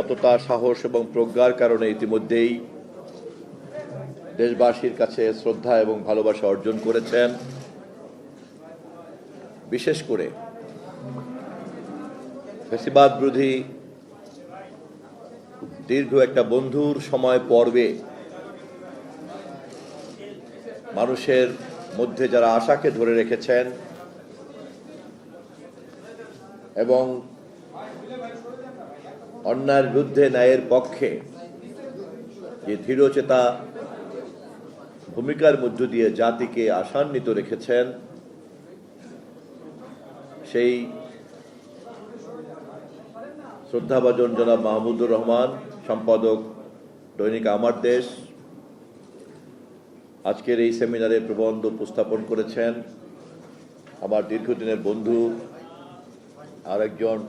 সততা, সাহস এবং প্রজ্ঞার কারণে ইতিমধ্যেই দেশবাসীর কাছে শ্রদ্ধা এবং ভালোবাসা অর্জন করেছেন। বিশেষ করে ফ্যাসিবাদ বিরোধী দীর্ঘ একটা বন্ধুর সময় পর্বে মানুষের মধ্যে যারা আশাকে ধরে রেখেছেন এবং অন্যায়ের বিরুদ্ধে ন্যায়ের পক্ষে যে দৃঢ়চেতা ভূমিকার মধ্য দিয়ে জাতিকে আশান্বিত রেখেছেন, সেই শ্রদ্ধাভাজন জনাব মাহমুদুর রহমান, সম্পাদক দৈনিক আমার দেশ, আজকের এই সেমিনারে প্রবন্ধ উপস্থাপন করেছেন। আমার দীর্ঘদিনের বন্ধু, আরেকজন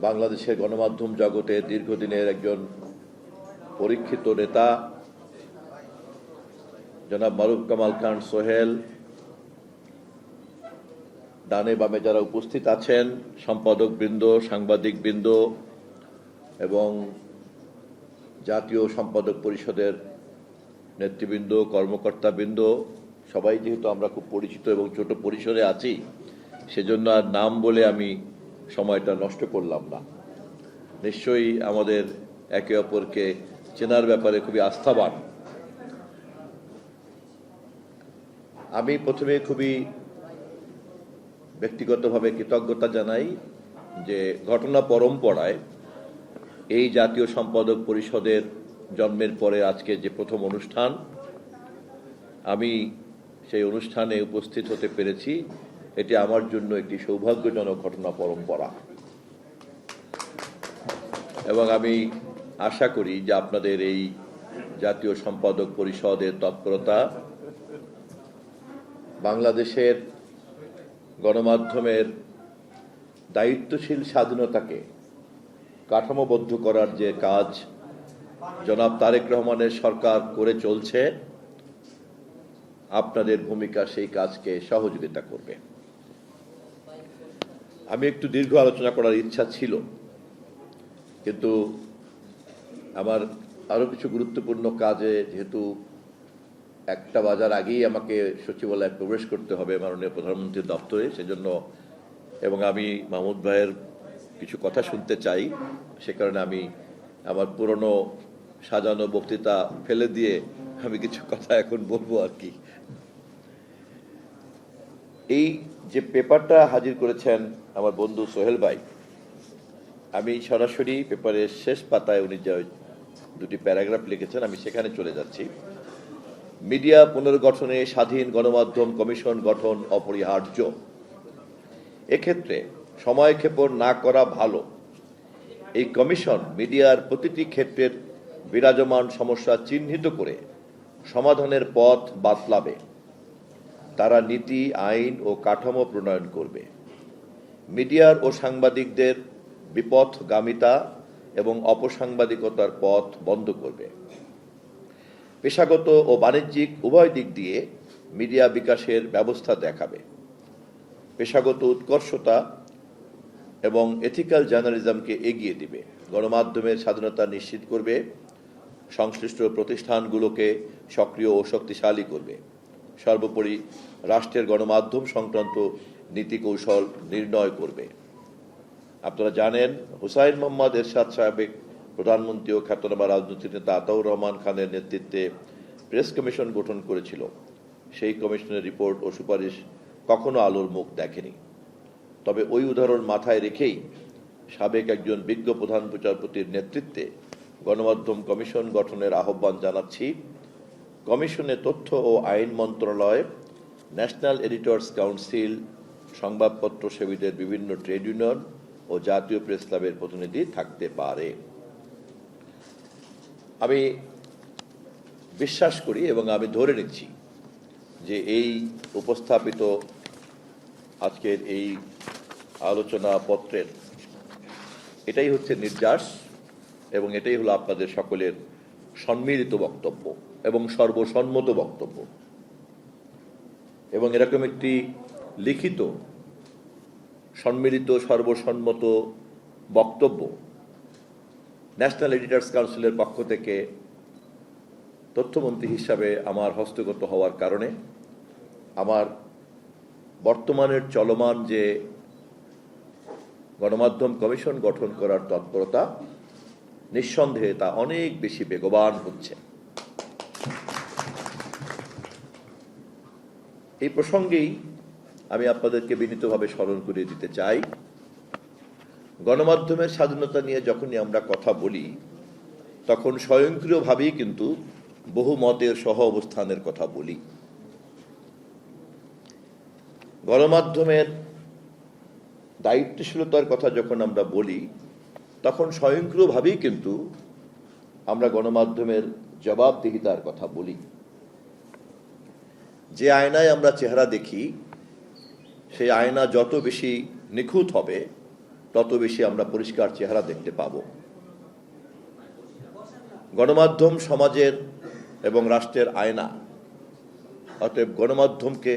বাংলাদেশের গণমাধ্যম জগতে দীর্ঘদিনের একজন পরীক্ষিত নেতা জনাব মারুফ কামাল খান সোহেল, ডানে বামে যারা উপস্থিত আছেন, সম্পাদক বৃন্দ, সাংবাদিক বৃন্দ এবং জাতীয় সম্পাদক পরিষদের নেতৃবৃন্দ, কর্মকর্তা বৃন্দ, সবাই যেহেতু আমরা খুব পরিচিত এবং ছোট পরিসরে আছি, সেজন্য আর নাম বলে আমি সময়টা নষ্ট করলাম না। নিশ্চয়ই আমাদের একে অপরকে চেনার ব্যাপারে খুবই আস্থাবান। আমি প্রথমে খুবই ব্যক্তিগতভাবে কৃতজ্ঞতা জানাই যে ঘটনা পরম্পরায় এই জাতীয় সম্পাদক পরিষদের জন্মের পরে আজকে যে প্রথম অনুষ্ঠান, আমি সেই অনুষ্ঠানে উপস্থিত হতে পেরেছি। এটি আমার জন্য একটি সৌভাগ্যজনক ঘটনা পরম্পরা এবং আমি আশা করি যে আপনাদের এই জাতীয় সম্পাদক পরিষদের তৎপরতা বাংলাদেশের গণমাধ্যমের দায়িত্বশীল স্বাধীনতাকে কাঠামোবদ্ধ করার যে কাজ জনাব তারেক রহমানের সরকার করে চলছে, আপনাদের ভূমিকা সেই কাজকে সহযোগিতা করবে। আমি একটু দীর্ঘ আলোচনা করার ইচ্ছা ছিল, কিন্তু আমার আরো কিছু গুরুত্বপূর্ণ কাজে যেহেতু 1টা বাজার আগেই আমাকে সচিবালয়ে প্রবেশ করতে হবে মাননীয় প্রধানমন্ত্রীর দপ্তরে, সেজন্য এবং আমি মাহমুদ ভাইয়ের কিছু কথা শুনতে চাই, সে কারণে আমি আমার পুরনো সাজানো বক্তৃতা ফেলে দিয়ে আমি কিছু কথা এখন বলবো আর কি। এই যে পেপারটা হাজির করেছেন আমার বন্ধু সোহেল ভাই, আমি সরাসরি পেপারের শেষ পাতায় উনি যে 2টি প্যারাগ্রাফ লিখেছেন আমি সেখানে চলে যাচ্ছি। মিডিয়া পুনর্গঠনে স্বাধীন গণমাধ্যম কমিশন গঠন অপরিহার্য। এক্ষেত্রে সময়ক্ষেপণ না করা ভালো। এই কমিশন মিডিয়ার প্রতিটি ক্ষেত্রের বিরাজমান সমস্যা চিহ্নিত করে সমাধানের পথ বাতলাবে। তারা নীতি, আইন ও কাঠামো প্রণয়ন করবে। মিডিয়ার ও সাংবাদিকদের বিপথগামিতা এবং অপসাংবাদিকতার পথ বন্ধ করবে। পেশাগত ও বাণিজ্যিক উভয় দিক দিয়ে মিডিয়া বিকাশের ব্যবস্থা দেখাবে। পেশাগত উৎকর্ষতা এবং এথিক্যাল জার্নালিজমকে এগিয়ে দিবে। গণমাধ্যমের স্বাধীনতা নিশ্চিত করবে। সংশ্লিষ্ট প্রতিষ্ঠানগুলোকে সক্রিয় ও শক্তিশালী করবে। সর্বোপরি রাষ্ট্রের গণমাধ্যম সংক্রান্ত নীতি কৌশল নির্ণয় করবে। আপনারা জানেন, হুসাইন মোহাম্মদ এরশাদ সাবেক প্রধানমন্ত্রী ও খ্যাতনামা রাজনৈতিক নেতা আতাউর রহমান খানের নেতৃত্বে প্রেস কমিশন গঠন করেছিল। সেই কমিশনের রিপোর্ট ও সুপারিশ কখনো আলোর মুখ দেখেনি। তবে ওই উদাহরণ মাথায় রেখেই সাবেক একজন বিজ্ঞ প্রধান বিচারপতির নেতৃত্বে গণমাধ্যম কমিশন গঠনের আহ্বান জানাচ্ছি। কমিশনে তথ্য ও আইন মন্ত্রণালয়, ন্যাশনাল এডিটর্স কাউন্সিল, সংবাদপত্র সেবীদের বিভিন্ন ট্রেড ইউনিয়ন ও জাতীয় প্রেস ক্লাবের প্রতিনিধি থাকতে পারে। আমি বিশ্বাস করি এবং আমি ধরে নিচ্ছি যে এই উপস্থাপিত আজকের এই আলোচনা পত্রের এটাই হচ্ছে নির্যাস এবং এটাই হলো আপনাদের সকলের সম্মিলিত বক্তব্য এবং সর্বসম্মত বক্তব্য। এবং এরকম একটি লিখিত সম্মিলিত সর্বসম্মত বক্তব্য ন্যাশনাল এডিটর্স কাউন্সিলের পক্ষ থেকে তথ্যমন্ত্রী হিসাবে আমার হস্তগত হওয়ার কারণে আমার বর্তমানের চলমান যে গণমাধ্যম কমিশন গঠন করার তৎপরতা নিঃসন্দেহে তা অনেক বেশি বেগবান হচ্ছে। এই প্রসঙ্গেই আমি আপনাদেরকে বিনীতভাবে স্মরণ করিয়ে দিতে চাই, গণমাধ্যমের স্বাধীনতা নিয়ে যখনই আমরা কথা বলি তখন স্বয়ংক্রিয়ভাবেই কিন্তু বহু মতের সহ অবস্থানের কথা বলি। গণমাধ্যমের দায়িত্বশীলতার কথা যখন আমরা বলি তখন স্বয়ংক্রিয়ভাবেই কিন্তু আমরা গণমাধ্যমের জবাবদিহিতার কথা বলি। যে আয়নায় আমরা চেহারা দেখি সেই আয়না যত বেশি নিখুঁত হবে তত বেশি আমরা পরিষ্কার চেহারা দেখতে পাব। গণমাধ্যম সমাজের এবং রাষ্ট্রের আয়না, অতএব গণমাধ্যমকে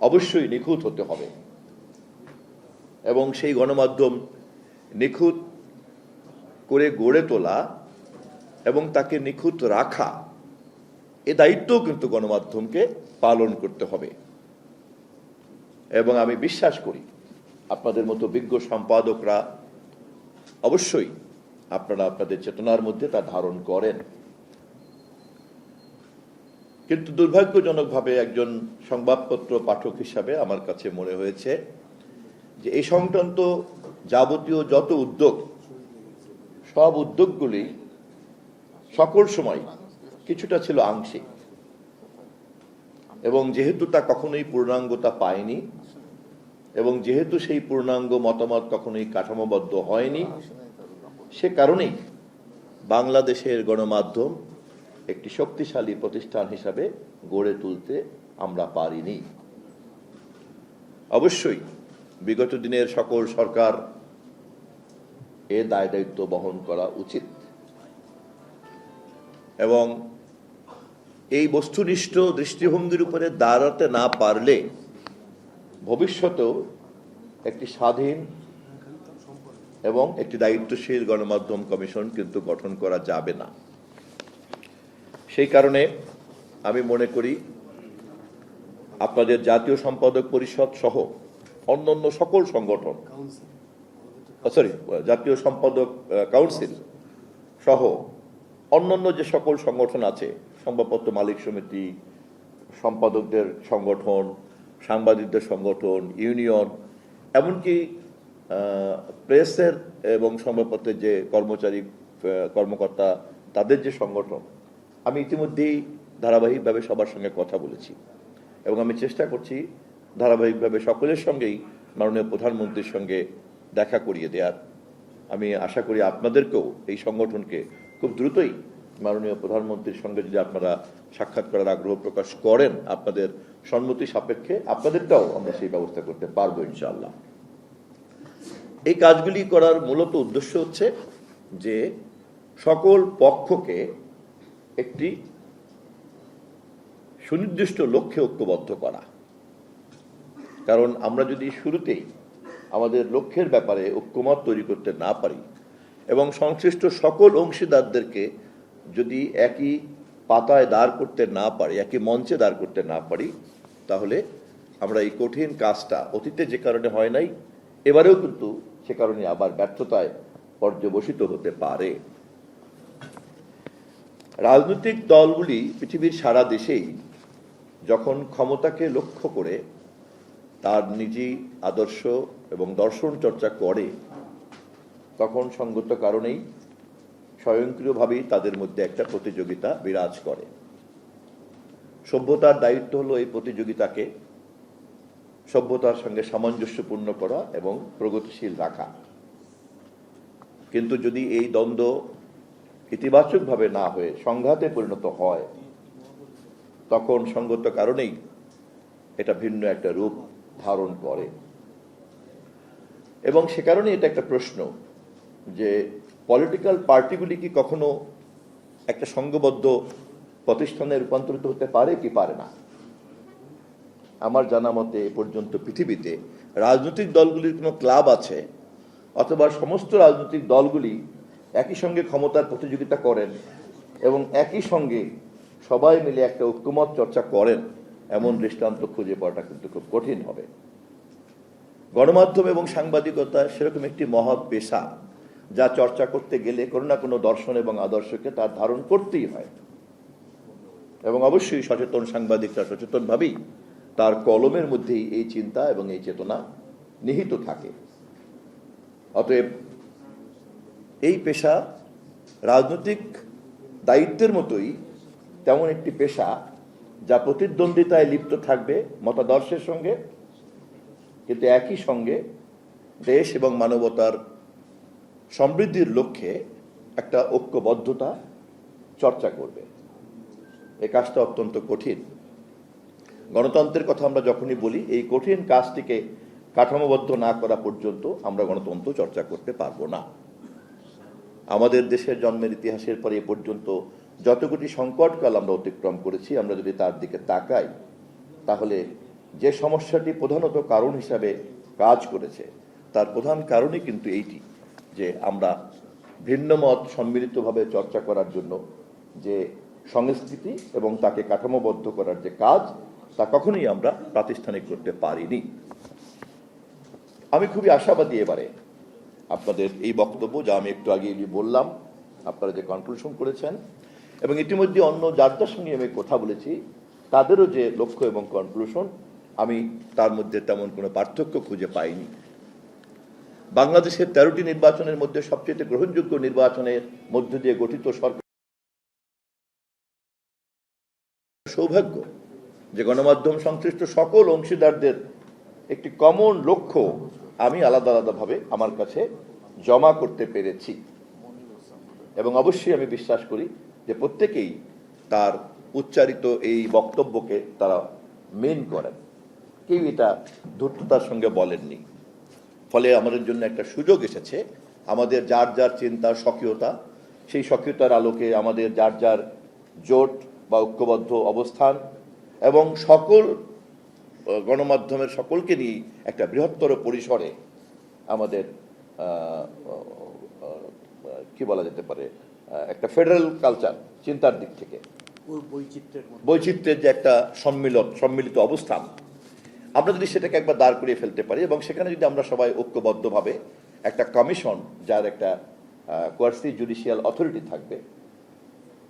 অবশ্যই নিখুঁত হতে হবে এবং সেই গণমাধ্যম নিখুঁত করে গড়ে তোলা এবং তাকে নিখুঁত রাখা, এ দায়িত্বও কিন্তু গণমাধ্যমকে পালন করতে হবে। এবং আমি বিশ্বাস করি আপনাদের মতো বিজ্ঞ সম্পাদকরা অবশ্যই আপনারা আপনাদের চেতনার মধ্যে তা ধারণ করেন। কিন্তু দুর্ভাগ্যজনকভাবে একজন সংবাদপত্র পাঠক হিসাবে আমার কাছে মনে হয়েছে যে এই সংক্রান্ত যাবতীয় যত উদ্যোগ, সব উদ্যোগগুলি সকল সময় কিছুটা ছিল আংশিক এবং যেহেতু তা কখনোই পূর্ণাঙ্গতা পায়নি এবং যেহেতু সেই পূর্ণাঙ্গ মতামত কখনোই কাঠামোবদ্ধ হয়নি, সে কারণেই বাংলাদেশের গণমাধ্যম একটি শক্তিশালী প্রতিষ্ঠান হিসাবে গড়ে তুলতে আমরা পারিনি। অবশ্যই বিগত দিনের সকল সরকার এ দায় দায়িত্ব বহন করা উচিত এবং এই বস্তুনিষ্ঠ দৃষ্টিভঙ্গির উপরে দাঁড়াতে না পারলে ভবিষ্যতেও একটি স্বাধীন এবং একটি দায়িত্বশীল গণমাধ্যম কমিশন কিন্তু গঠন করা যাবে না। সেই কারণে আমি মনে করি আপনাদের জাতীয় সম্পাদক পরিষদ সহ অন্যান্য সকল সংগঠন, জাতীয় সম্পাদক কাউন্সিল সহ অন্যান্য যে সকল সংগঠন আছে, সংবাদপত্র মালিক সমিতি, সম্পাদকদের সংগঠন, সাংবাদিকদের সংগঠন, ইউনিয়ন, এমনকি প্রেসের এবং সংবাদপত্রের যে কর্মকর্তা তাদের যে সংগঠন, আমি ইতিমধ্যেই ধারাবাহিকভাবে সবার সঙ্গে কথা বলেছি এবং আমি চেষ্টা করছি ধারাবাহিকভাবে সকলের সঙ্গেই মাননীয় প্রধানমন্ত্রীর সঙ্গে দেখা করিয়ে দেওয়ার। আমি আশা করি আপনাদেরকেও এই সংগঠনকে খুব দ্রুতই মাননীয় প্রধানমন্ত্রীর সঙ্গে যদি আপনারা সাক্ষাৎ করার আগ্রহ প্রকাশ করেন, আপনাদের সম্মতি সাপেক্ষে আপনাদেরটাও আমরা সেই ব্যবস্থা করতে পারবো ইনশাআল্লাহ। এই কাজগুলি করার মূলত উদ্দেশ্য হচ্ছে যে সকল পক্ষকে একটি সুনির্দিষ্ট লক্ষ্যে ঐক্যবদ্ধ করা। কারণ আমরা যদি শুরুতেই আমাদের লক্ষ্যের ব্যাপারে ঐক্যমত তৈরি করতে না পারি এবং সংশ্লিষ্ট সকল অংশীদারদেরকে যদি একই পাতায় দাঁড় করতে না পারি, একই মঞ্চে দাঁড় করতে না পারি, তাহলে আমরা এই কঠিন কাজটা অতীতে যে কারণে হয় নাই, এবারেও কিন্তু সে কারণে আবার ব্যর্থতায় পর্যবসিত হতে পারে। রাজনৈতিক দলগুলি পৃথিবীর সারা দেশেই যখন ক্ষমতাকে লক্ষ্য করে তার নিজেই আদর্শ এবং দর্শন চর্চা করে, তখন সঙ্গত কারণেই স্বয়ংক্রিয়ভাবেই তাদের মধ্যে একটা প্রতিযোগিতা বিরাজ করে। সভ্যতার দায়িত্ব হলো এই প্রতিযোগিতাকে সভ্যতার সঙ্গে সামঞ্জস্যপূর্ণ করা এবং প্রগতিশীল রাখা। কিন্তু যদি এই দ্বন্দ্ব ইতিবাচকভাবে না হয়ে সংঘাতে পরিণত হয়, তখন সঙ্গত কারণেই এটা ভিন্ন একটা রূপ ধারণ করে। এবং সে কারণে এটা একটা প্রশ্ন যে পলিটিক্যাল পার্টিগুলি কি কখনো একটা সংঘবদ্ধ প্রতিষ্ঠানে রূপান্তরিত হতে পারে কি পারে না? আমার জানা মতে এ পর্যন্ত পৃথিবীতে রাজনৈতিক দলগুলির কোনো ক্লাব আছে অথবা সমস্ত রাজনৈতিক দলগুলি একই সঙ্গে ক্ষমতার প্রতিযোগিতা করেন এবং একই সঙ্গে সবাই মিলে একটা ঐক্যমত চর্চা করেন, এমন দৃষ্টান্ত খুঁজে পাওয়াটা কিন্তু খুব কঠিন হবে। গণমাধ্যম এবং সাংবাদিকতা সেরকম একটি মহৎ পেশা, যা চর্চা করতে গেলে কোনো না কোনো দর্শন এবং আদর্শকে তার ধারণ করতেই হয়, এবং অবশ্যই সচেতন সাংবাদিকরা সচেতনভাবেই তার কলমের মধ্যেই এই চিন্তা এবং এই চেতনা নিহিত থাকে। অতএব এই পেশা রাজনৈতিক দায়িত্বের মতোই তেমন একটি পেশা, যা প্রতিদ্বন্দ্বিতায় লিপ্ত থাকবে মতাদর্শের সঙ্গে, কিন্তু একই সঙ্গে দেশ এবং মানবতার সমৃদ্ধির লক্ষ্যে একটা ঐক্যবদ্ধতা চর্চা করবে। এই কাজটা অত্যন্ত কঠিন। গণতন্ত্রের কথা আমরা যখনই বলি, এই কঠিন কাজটিকে কাঠামোবদ্ধ না করা পর্যন্ত আমরা গণতন্ত্র চর্চা করতে পারবো না। আমাদের দেশের জন্মের ইতিহাসের পরে এ পর্যন্ত যতগুলি সংকটকাল আমরা অতিক্রম করেছি, আমরা যদি তার দিকে তাকাই, তাহলে যে সমস্যাটি প্রধানত কারণ হিসাবে কাজ করেছে, তার প্রধান কারণই কিন্তু এইটি যে আমরা ভিন্নমত সম্মিলিতভাবে চর্চা করার জন্য যে সংস্কৃতি এবং তাকে কাঠামোবদ্ধ করার যে কাজ, তা কখনোই আমরা প্রাতিষ্ঠানিক করতে পারিনি। আমি খুবই আশাবাদী এবারে আপনাদের এই বক্তব্য, যা আমি একটু আগে বললাম, আপনারা যে কনক্লুশন করেছেন, এবং ইতিমধ্যে অন্য যার সঙ্গে আমি কথা বলেছি, তাদেরও যে লক্ষ্য এবং কনক্লুশন, আমি তার মধ্যে তেমন কোনো পার্থক্য খুঁজে পাইনি। বাংলাদেশের 13টি নির্বাচনের মধ্যে সবচেয়ে গ্রহণযোগ্য নির্বাচনের মধ্য দিয়ে গঠিত সরকার সৌভাগ্য যে গণমাধ্যম সংশ্লিষ্ট সকল অংশীদারদের একটি কমন লক্ষ্য আমি আলাদা আলাদাভাবে আমার কাছে জমা করতে পেরেছি, এবং অবশ্যই আমি বিশ্বাস করি যে প্রত্যেকেই তার উচ্চারিত এই বক্তব্যকে তারা মেন করেন, কেউ এটা ধূর্ততার সঙ্গে বলেননি। ফলে আমাদের জন্য একটা সুযোগ এসেছে আমাদের যার যার চিন্তার স্বকীয়তা, সেই স্বকীয়তার আলোকে আমাদের যার যার জোট বা ঐক্যবদ্ধ অবস্থান এবং সকল গণমাধ্যমের সকলকে নিয়ে একটা বৃহত্তর পরিসরে আমাদের কি বলা যেতে পারে, একটা ফেডারেল কালচার চিন্তার দিক থেকে বৈচিত্র্যের যে একটা সম্মিলিত অবস্থান, আমরা যদি সেটাকে একবার দাঁড় করিয়ে ফেলতে পারি এবং সেখানে যদি আমরা সবাই ঐক্যবদ্ধভাবে একটা কমিশন, যার একটা কোয়ার্সি জুডিশিয়াল অথরিটি থাকবে,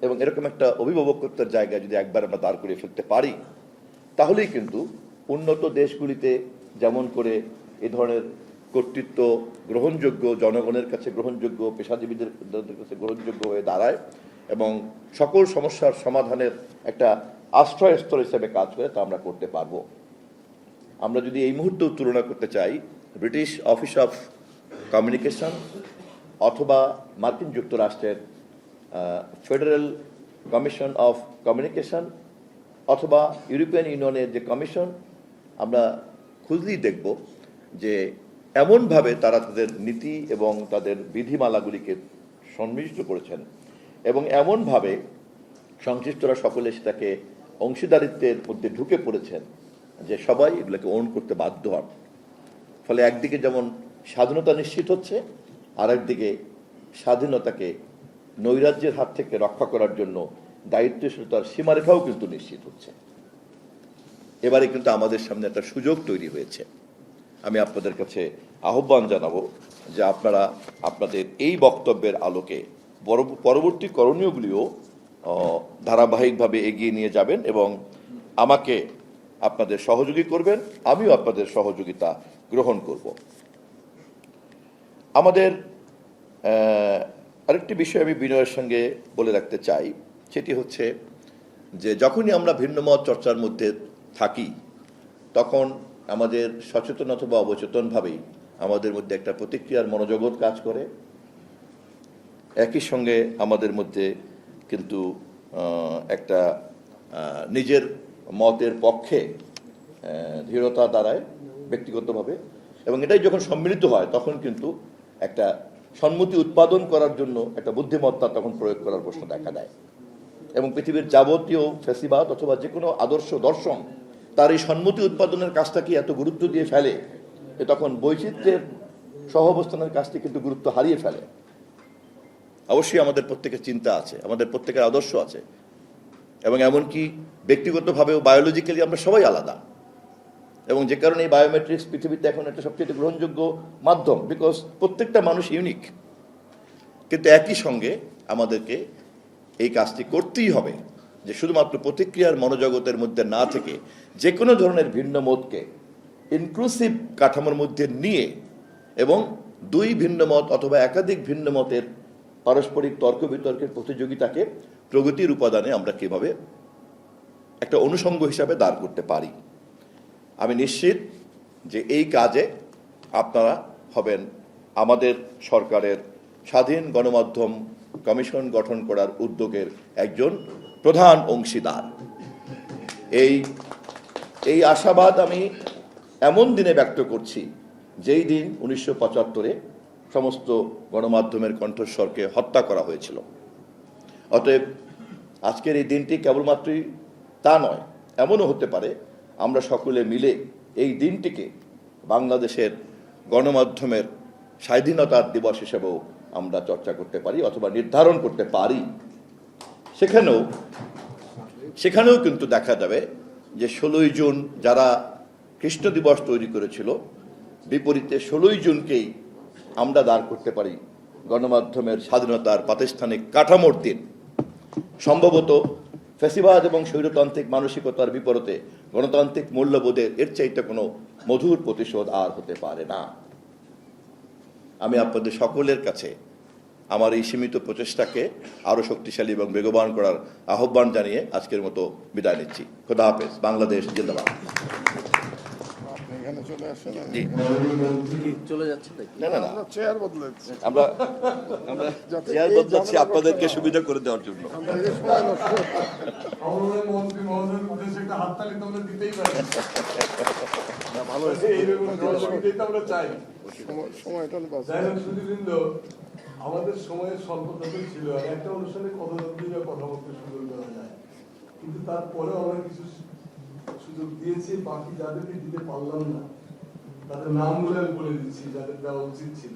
এবং এরকম একটা অভিভাবকত্বের জায়গায় যদি একবার আমরা দাঁড় করিয়ে ফেলতে পারি, তাহলেই কিন্তু উন্নত দেশগুলিতে যেমন করে এ ধরনের কর্তৃত্ব গ্রহণযোগ্য, জনগণের কাছে গ্রহণযোগ্য, পেশাজীবীদের কাছে গ্রহণযোগ্য হয়ে দাঁড়ায় এবং সকল সমস্যার সমাধানের একটা আশ্রয়স্থল হিসেবে কাজ করে, তা আমরা করতে পারবো। আমরা যদি এই মুহূর্তেও তুলনা করতে চাই ব্রিটিশ অফিস অফ কমিউনিকেশন অথবা মার্কিন যুক্তরাষ্ট্রের ফেডারেল কমিশন অফ কমিউনিকেশন অথবা ইউরোপিয়ান ইউনিয়নের যে কমিশন, আমরা খুঁজলেই দেখব যে এমনভাবে তারা তাদের নীতি এবং তাদের বিধিমালাগুলিকে সন্নিবিষ্ট করেছেন এবং এমনভাবে সংশ্লিষ্টরা সকলে সেটাকে অংশীদারিত্বের মধ্যে ঢুকে পড়েছেন যে সবাই এগুলোকে ওন করতে বাধ্য হন। ফলে একদিকে যেমন স্বাধীনতা নিশ্চিত হচ্ছে, আর একদিকে স্বাধীনতাকে নৈরাজ্যের হাত থেকে রক্ষা করার জন্য দায়িত্বশীলতার সীমারেখাও কিন্তু নিশ্চিত হচ্ছে। এবারে কিন্তু আমাদের সামনে একটা সুযোগ তৈরি হয়েছে। আমি আপনাদের কাছে আহ্বান জানাবো যে আপনারা আপনাদের এই বক্তব্যের আলোকে পরবর্তী করণীয়গুলিও ধারাবাহিকভাবে এগিয়ে নিয়ে যাবেন এবং আমাকে আপনাদের সহযোগী করবেন, আমিও আপনাদের সহযোগিতা গ্রহণ করব। আমাদের আরেকটি বিষয় আমি বিনয়ের সঙ্গে বলে রাখতে চাই, সেটি হচ্ছে যে যখনই আমরা ভিন্নমত চর্চার মধ্যে থাকি, তখন আমাদের সচেতন অথবা অবচেতনভাবেই আমাদের মধ্যে একটা প্রতিক্রিয়ার মনোজগৎ কাজ করে। একই সঙ্গে আমাদের মধ্যে কিন্তু একটা নিজের মতের পক্ষে দৃঢ়তা দাঁড়ায় ব্যক্তিগতভাবে, এবং এটাই যখন সম্মিলিত হয় তখন কিন্তু একটা সম্মতি উৎপাদন করার জন্য একটা বুদ্ধিমত্তা তখন প্রয়োগ করার প্রশ্ন দেখা দেয়। এবং পৃথিবীর যাবতীয় ফ্যাসিবাদ অথবা যে কোনো আদর্শ দর্শন তার এই সম্মতি উৎপাদনের কাজটাকে এত গুরুত্ব দিয়ে ফেলে যে তখন বৈচিত্র্যের সহ অবস্থানের কাজটি কিন্তু গুরুত্ব হারিয়ে ফেলে। অবশ্যই আমাদের প্রত্যেকের চিন্তা আছে, আমাদের প্রত্যেকের আদর্শ আছে, এবং এমনকি ব্যক্তিগতভাবেও বায়োলজিক্যালি আমরা সবাই আলাদা, এবং যে কারণে এই বায়োমেট্রিক্স পৃথিবীতে এখন একটা সবচেয়ে গ্রহণযোগ্য মাধ্যম, বিকজ প্রত্যেকটা মানুষ ইউনিক। কিন্তু একই সঙ্গে আমাদেরকে এই কাজটি করতেই হবে যে শুধুমাত্র প্রতিক্রিয়ার মনোজগতের মধ্যে না থেকে যে কোনো ধরনের ভিন্ন মতকে ইনক্লুসিভ কাঠামোর মধ্যে নিয়ে এবং দুই ভিন্ন মত অথবা একাধিক ভিন্ন মতের পারস্পরিক তর্ক বিতর্কের প্রতিযোগিতাকে প্রগতির উপাদানে আমরা কিভাবে একটা অনুষঙ্গ হিসাবে দাঁড় করতে পারি। আমি নিশ্চিত যে এই কাজে আপনারা হবেন আমাদের সরকারের স্বাধীন গণমাধ্যম কমিশন গঠন করার উদ্যোগের একজন প্রধান অংশীদার। এই আশাবাদ আমি এমন দিনে ব্যক্ত করছি যেই দিন 1975-এ সমস্ত গণমাধ্যমের কণ্ঠস্বরকে হত্যা করা হয়েছিল। অতএব আজকের এই দিনটি কেবলমাত্রই তা নয়, এমনও হতে পারে আমরা সকলে মিলে এই দিনটিকে বাংলাদেশের গণমাধ্যমের স্বাধীনতার দিবস হিসেবেও আমরা চর্চা করতে পারি অথবা নির্ধারণ করতে পারি। সেখানেও কিন্তু দেখা যাবে যে 16ই জুন যারা কৃষ্ণ দিবস তৈরি করেছিল, বিপরীতে 16ই জুনকেই আমরা দাঁড় করতে পারি গণমাধ্যমের স্বাধীনতার প্রাতিষ্ঠানিক কাঠামোর দিন। সম্ভবত ফ্যাসিবাদ এবং স্বৈরতান্ত্রিক মানসিকতার বিপরীতে গণতান্ত্রিক মূল্যবোধের এর চাইতে কোনো মধুর প্রতিশোধ আর হতে পারে না। আমি আপনাদের সকলের কাছে আমার এই সীমিত প্রচেষ্টাকে আরো শক্তিশালী এবং বেগবান করার আহ্বান জানিয়ে আজকের মতো বিদায় নিচ্ছি। খোদা হাফেজ। বাংলাদেশ জিন্দাবাদ। আমরা চেয়ার বদলাচ্ছি আপনাদেরকে সুবিধা করে দেওয়ার জন্য। আমাদের সময়ের স্বল্পতা ছিল, একটা অনুষ্ঠানে কথা বলতে সুযোগ দেওয়া যায়, কিন্তু তারপরেও আমরা কিছু সুযোগ দিয়েছি। বাকি যাদেরকে দিতে পারলাম না তাদের নামগুলো আমি বলে দিচ্ছি, যাদের দেওয়া উচিত ছিল।